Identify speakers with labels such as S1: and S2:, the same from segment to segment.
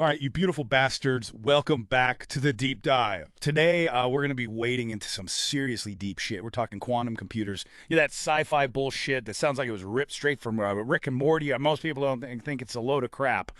S1: All right, you beautiful bastards, welcome back to the deep dive. Today, we're going to be wading into some seriously deep shit. We're talking quantum computers. That sci-fi bullshit that sounds like it was ripped straight from Rick and Morty. Most people don't think it's a load of crap.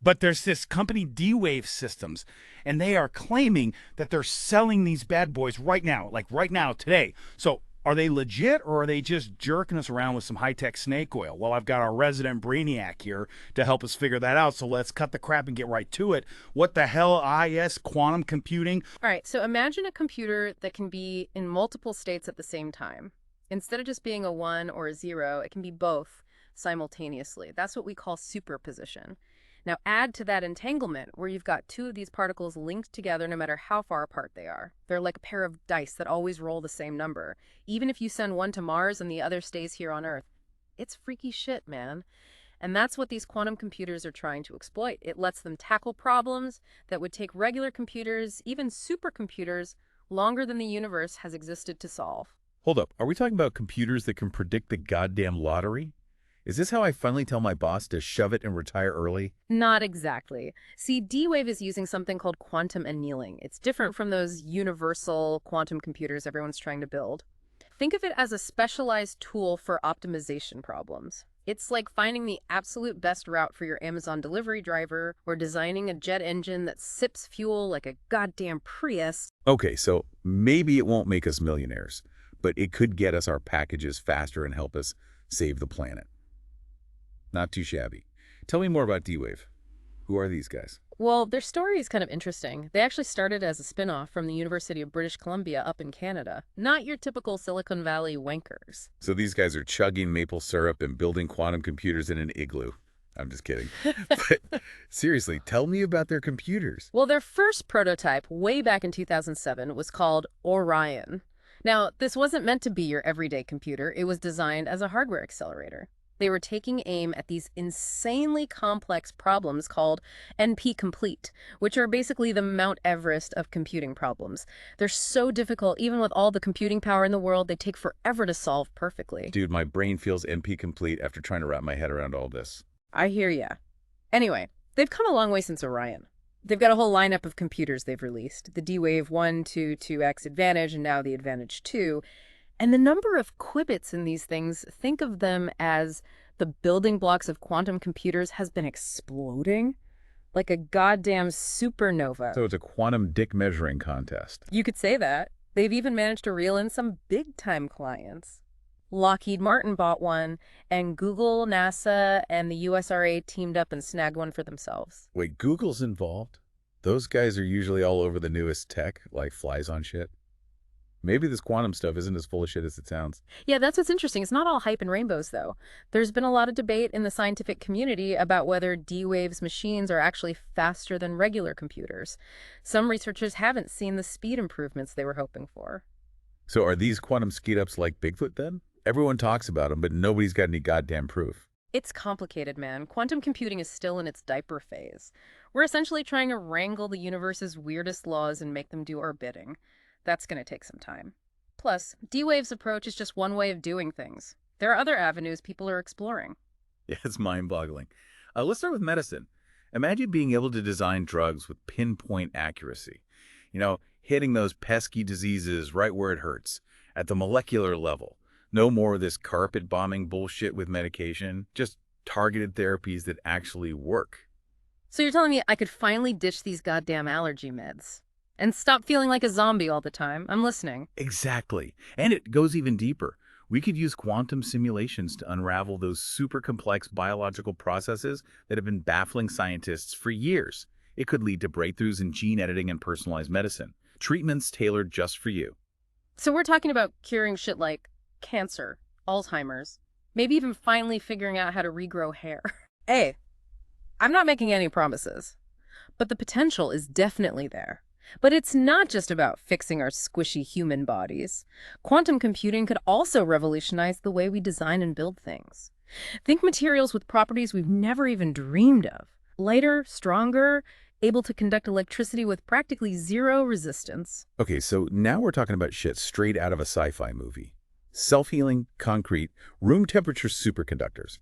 S1: But there's this company, D-Wave Systems, and they are claiming that they're selling these bad boys right now, like right now, today. So are they legit, or are they just jerking us around with some high-tech snake oil? Well, I've got our resident brainiac here to help us figure that out, so let's cut the crap and get right to it. What the hell is quantum computing?
S2: All right, so imagine a computer that can be in multiple states at the same time. Instead of just being a 1 or a 0, it can be both simultaneously. That's what we call superposition. Now add to that entanglement, where you've got two of these particles linked together no matter how far apart they are. They're like a pair of dice that always roll the same number. Even if you send one to Mars and the other stays here on Earth. It's freaky shit, man. And that's what these quantum computers are trying to exploit. It lets them tackle problems that would take regular computers, even supercomputers, longer than the universe has existed to solve.
S3: Hold up, are we talking about computers that can predict the goddamn lottery? Is this how I finally tell my boss to shove it and retire early?
S2: Not exactly. See, D-Wave is using something called quantum annealing. It's different from those universal quantum computers everyone's trying to build. Think of it as a specialized tool for optimization problems. It's like finding the absolute best route for your Amazon delivery driver or designing a jet engine that sips fuel like a goddamn Prius.
S3: Okay, so maybe it won't make us millionaires, but it could get us our packages faster and help us save the planet. Not too shabby. Tell me more about D-Wave. Who are these guys?
S2: Well, their story is kind of interesting. They actually started as a spin-off from the University of British Columbia up in Canada. Not your typical Silicon Valley wankers.
S3: So these guys are chugging maple syrup and building quantum computers in an igloo. I'm just kidding. But seriously, tell me about their computers.
S2: Well, their first prototype, way back in 2007, was called Orion. Now, this wasn't meant to be your everyday computer. It was designed as a hardware accelerator. They were taking aim at these insanely complex problems called NP-complete, which are basically the Mount Everest of computing problems. They're so difficult, even with all the computing power in the world, they take forever to solve perfectly.
S3: Dude, my brain feels NP complete after trying to wrap my head around all this.
S2: I hear ya. Anyway, they've come a long way since Orion. They've got a whole lineup of computers they've released. The D-Wave 1, 2, 2X Advantage, and now the Advantage 2. And the number of qubits in these things, think of them as the building blocks of quantum computers, has been exploding like a goddamn supernova.
S3: So it's a quantum dick measuring contest.
S2: You could say that. They've even managed to reel in some big-time clients. Lockheed Martin bought one, and Google, NASA, and the USRA teamed up and snagged one for themselves.
S3: Wait, Google's involved? Those guys are usually all over the newest tech, like flies on shit. Maybe this quantum stuff isn't as full of shit as it sounds.
S2: Yeah, that's what's interesting. It's not all hype and rainbows, though. There's been a lot of debate in the scientific community about whether D-Wave's machines are actually faster than regular computers. Some researchers haven't seen the speed improvements they were hoping for.
S3: So are these quantum speed-ups like Bigfoot then? Everyone talks about them, but nobody's got any goddamn proof.
S2: It's complicated, man. Quantum computing is still in its diaper phase. We're essentially trying to wrangle the universe's weirdest laws and make them do our bidding. That's going to take some time. Plus, D-Wave's approach is just one way of doing things. There are other avenues people are exploring.
S3: Yeah, it's mind-boggling. Let's start with medicine. Imagine being able to design drugs with pinpoint accuracy. Hitting those pesky diseases right where it hurts, at the molecular level. No more of this carpet bombing bullshit with medication, just targeted therapies that actually work.
S2: So you're telling me I could finally ditch these goddamn allergy meds? And stop feeling like a zombie all the time? I'm listening.
S3: Exactly. And it goes even deeper. We could use quantum simulations to unravel those super complex biological processes that have been baffling scientists for years. It could lead to breakthroughs in gene editing and personalized medicine. Treatments tailored just for you.
S2: So we're talking about curing shit like cancer, Alzheimer's, maybe even finally figuring out how to regrow hair. Hey, I'm not making any promises, but the potential is definitely there. But it's not just about fixing our squishy human bodies. Quantum computing could also revolutionize the way we design and build things. Think materials with properties we've never even dreamed of. Lighter, stronger, able to conduct electricity with practically zero resistance.
S3: Okay, so now we're talking about shit straight out of a sci-fi movie. Self-healing, concrete, room temperature superconductors.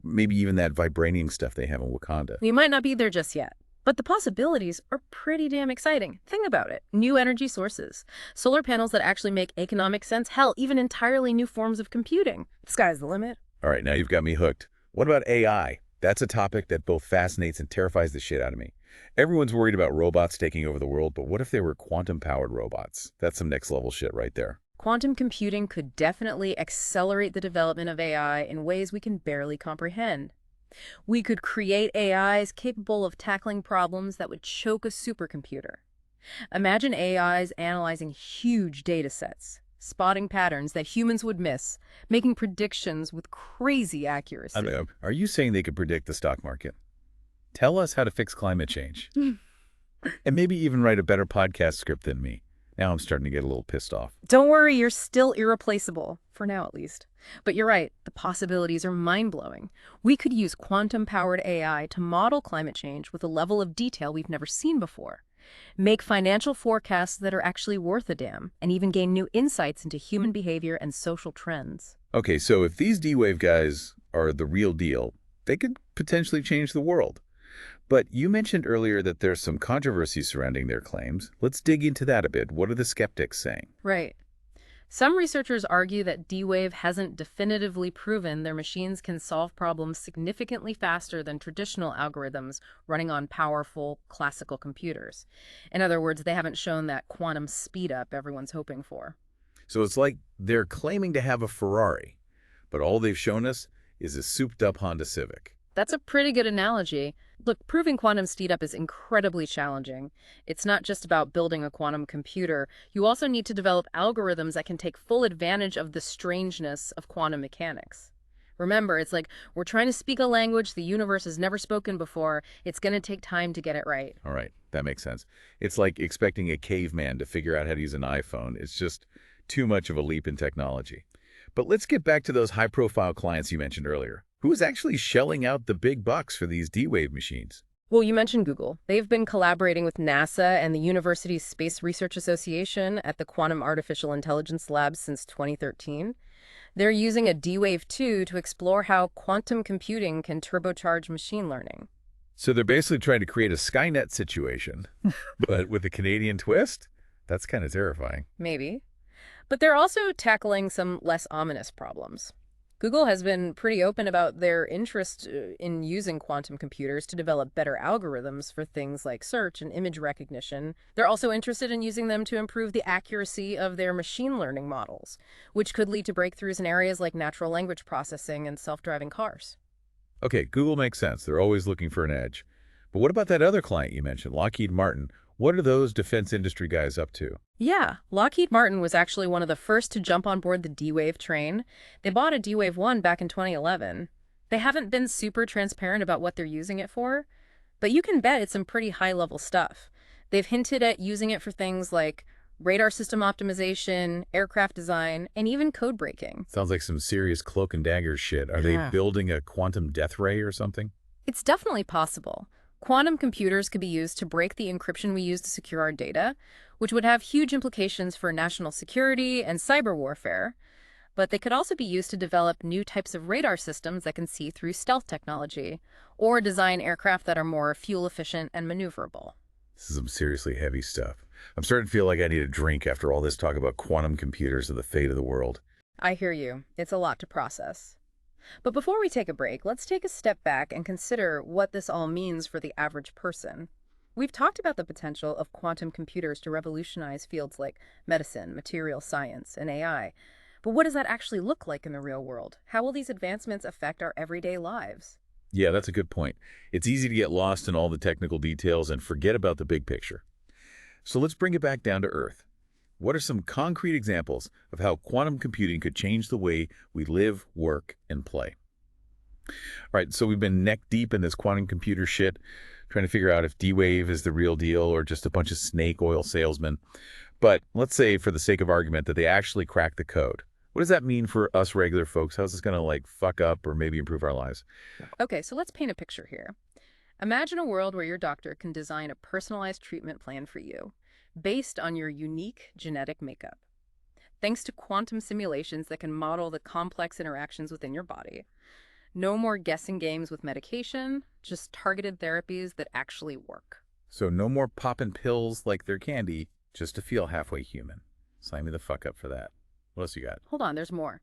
S3: Maybe even that vibranium stuff they have in Wakanda.
S2: We might not be there just yet. But the possibilities are pretty damn exciting. Think about it. New energy sources, solar panels that actually make economic sense, hell, even entirely new forms of computing. The sky's the limit.
S3: All right, now you've got me hooked. What about AI? That's a topic that both fascinates and terrifies the shit out of me. Everyone's worried about robots taking over the world, but what if they were quantum-powered robots? That's some next-level shit right there.
S2: Quantum computing could definitely accelerate the development of AI in ways we can barely comprehend. We could create AIs capable of tackling problems that would choke a supercomputer. Imagine AIs analyzing huge data sets, spotting patterns that humans would miss, making predictions with crazy accuracy.
S3: Are you saying they could predict the stock market? Tell us how to fix climate change. And maybe even write a better podcast script than me. Now I'm starting to get a little pissed off.
S2: Don't worry, you're still irreplaceable, for now at least. But you're right, the possibilities are mind-blowing. We could use quantum-powered AI to model climate change with a level of detail we've never seen before, make financial forecasts that are actually worth a damn, and even gain new insights into human behavior and social trends.
S3: Okay, so if these D-Wave guys are the real deal, they could potentially change the world. But you mentioned earlier that there's some controversy surrounding their claims. Let's dig into that a bit. What are the skeptics saying?
S2: Right. Some researchers argue that D-Wave hasn't definitively proven their machines can solve problems significantly faster than traditional algorithms running on powerful classical computers. In other words, they haven't shown that quantum speed-up everyone's hoping for.
S3: So it's like they're claiming to have a Ferrari, but all they've shown us is a souped-up Honda Civic.
S2: That's a pretty good analogy. Look, proving quantum speed-up is incredibly challenging. It's not just about building a quantum computer. You also need to develop algorithms that can take full advantage of the strangeness of quantum mechanics. Remember, it's like we're trying to speak a language the universe has never spoken before. It's going to take time to get it right.
S3: All right, that makes sense. It's like expecting a caveman to figure out how to use an iPhone. It's just too much of a leap in technology. But let's get back to those high-profile clients you mentioned earlier. Who is actually shelling out the big bucks for these D-Wave machines?
S2: Well, you mentioned Google. They've been collaborating with NASA and the University's Space Research Association at the Quantum Artificial Intelligence Lab since 2013. They're using a D-Wave 2 to explore how quantum computing can turbocharge machine learning.
S3: So they're basically trying to create a Skynet situation, but with a Canadian twist? That's kind of terrifying.
S2: Maybe. But they're also tackling some less ominous problems. Google has been pretty open about their interest in using quantum computers to develop better algorithms for things like search and image recognition. They're also interested in using them to improve the accuracy of their machine learning models, which could lead to breakthroughs in areas like natural language processing and self-driving cars.
S3: Okay, Google makes sense. They're always looking for an edge. But what about that other client you mentioned, Lockheed Martin? What are those defense industry guys up to?
S2: Yeah, Lockheed Martin was actually one of the first to jump on board the D-Wave train. They bought a D-Wave 1 back in 2011. They haven't been super transparent about what they're using it for, but you can bet it's some pretty high-level stuff. They've hinted at using it for things like radar system optimization, aircraft design, and even code breaking.
S3: Sounds like some serious cloak and dagger shit. Are they building a quantum death ray or something?
S2: It's definitely possible. Quantum computers could be used to break the encryption we use to secure our data, which would have huge implications for national security and cyber warfare. But they could also be used to develop new types of radar systems that can see through stealth technology, or design aircraft that are more fuel efficient and maneuverable.
S3: This is some seriously heavy stuff. I'm starting to feel like I need a drink after all this talk about quantum computers and the fate of the world.
S2: I hear you. It's a lot to process. But before we take a break, let's take a step back and consider what this all means for the average person. We've talked about the potential of quantum computers to revolutionize fields like medicine, material science, and AI. But what does that actually look like in the real world? How will these advancements affect our everyday lives?
S3: Yeah, that's a good point. It's easy to get lost in all the technical details and forget about the big picture. So let's bring it back down to earth. What are some concrete examples of how quantum computing could change the way we live, work, and play? All right, so we've been neck deep in this quantum computer shit, trying to figure out if D-Wave is the real deal or just a bunch of snake oil salesmen. But let's say, for the sake of argument, that they actually crack the code. What does that mean for us regular folks? How's this going to, fuck up or maybe improve our lives?
S2: Okay, so let's paint a picture here. Imagine a world where your doctor can design a personalized treatment plan for you, based on your unique genetic makeup. Thanks to quantum simulations that can model the complex interactions within your body. No more guessing games with medication, just targeted therapies that actually work.
S3: So no more popping pills like they're candy, just to feel halfway human. Sign me the fuck up for that. What else you got?
S2: Hold on, there's more.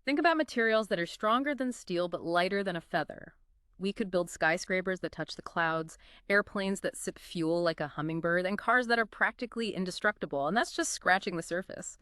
S2: Think about materials that are stronger than steel but lighter than a feather. We could build skyscrapers that touch the clouds, airplanes that sip fuel like a hummingbird, and cars that are practically indestructible, and that's just scratching the surface.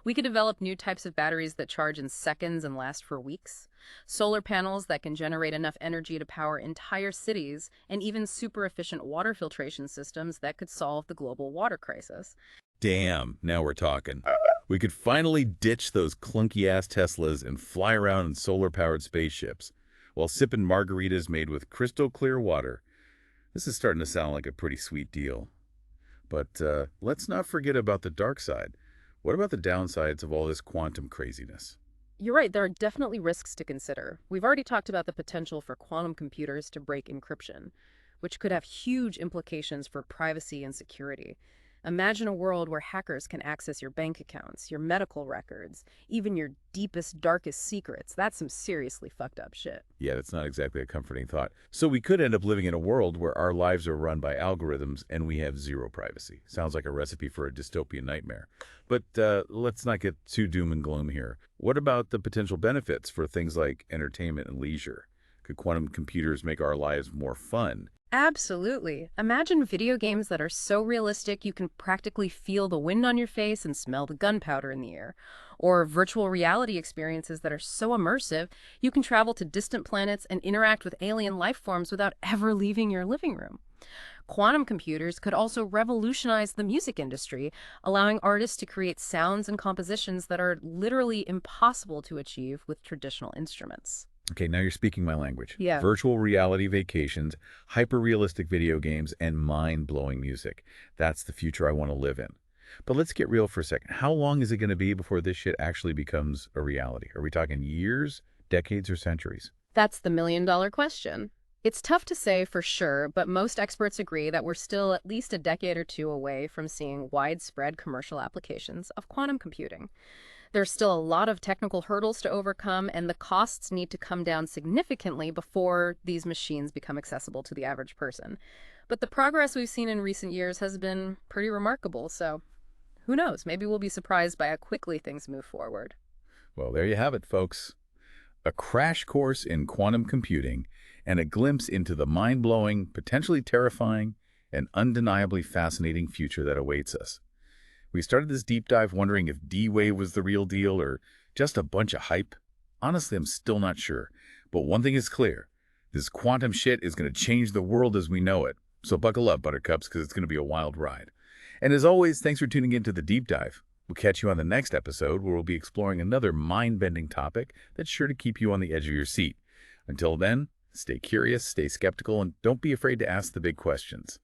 S2: We could develop new types of batteries that charge in seconds and last for weeks, solar panels that can generate enough energy to power entire cities, and even super efficient water filtration systems that could solve the global water crisis.
S3: Damn, now we're talking. We could finally ditch those clunky-ass Teslas and fly around in solar-powered spaceships while sipping margaritas made with crystal clear water. This is starting to sound like a pretty sweet deal. But let's not forget about the dark side. What about the downsides of all this quantum craziness?
S2: You're right, there are definitely risks to consider. We've already talked about the potential for quantum computers to break encryption, which could have huge implications for privacy and security. Imagine a world where hackers can access your bank accounts, your medical records, even your deepest, darkest secrets. That's some seriously fucked up shit.
S3: Yeah, that's not exactly a comforting thought. So we could end up living in a world where our lives are run by algorithms and we have zero privacy. Sounds like a recipe for a dystopian nightmare. But let's not get too doom and gloom here. What about the potential benefits for things like entertainment and leisure? Could quantum computers make our lives more fun?
S2: Absolutely. Imagine video games that are so realistic you can practically feel the wind on your face and smell the gunpowder in the air. Or virtual reality experiences that are so immersive you can travel to distant planets and interact with alien life forms without ever leaving your living room. Quantum computers could also revolutionize the music industry, allowing artists to create sounds and compositions that are literally impossible to achieve with traditional instruments.
S3: Okay, now you're speaking my language.
S2: Yeah.
S3: Virtual reality vacations, hyper-realistic video games, and mind-blowing music. That's the future I want to live in. But let's get real for a second. How long is it going to be before this shit actually becomes a reality? Are we talking years, decades, or centuries?
S2: That's the million-dollar question. It's tough to say for sure, but most experts agree that we're still at least a decade or two away from seeing widespread commercial applications of quantum computing. There's still a lot of technical hurdles to overcome, and the costs need to come down significantly before these machines become accessible to the average person. But the progress we've seen in recent years has been pretty remarkable, so who knows? Maybe we'll be surprised by how quickly things move forward.
S3: Well, there you have it, folks. A crash course in quantum computing and a glimpse into the mind-blowing, potentially terrifying, and undeniably fascinating future that awaits us. We started this deep dive wondering if D-Wave was the real deal or just a bunch of hype. Honestly, I'm still not sure. But one thing is clear. This quantum shit is going to change the world as we know it. So buckle up, Buttercups, because it's going to be a wild ride. And as always, thanks for tuning in to the deep dive. We'll catch you on the next episode where we'll be exploring another mind-bending topic that's sure to keep you on the edge of your seat. Until then, stay curious, stay skeptical, and don't be afraid to ask the big questions.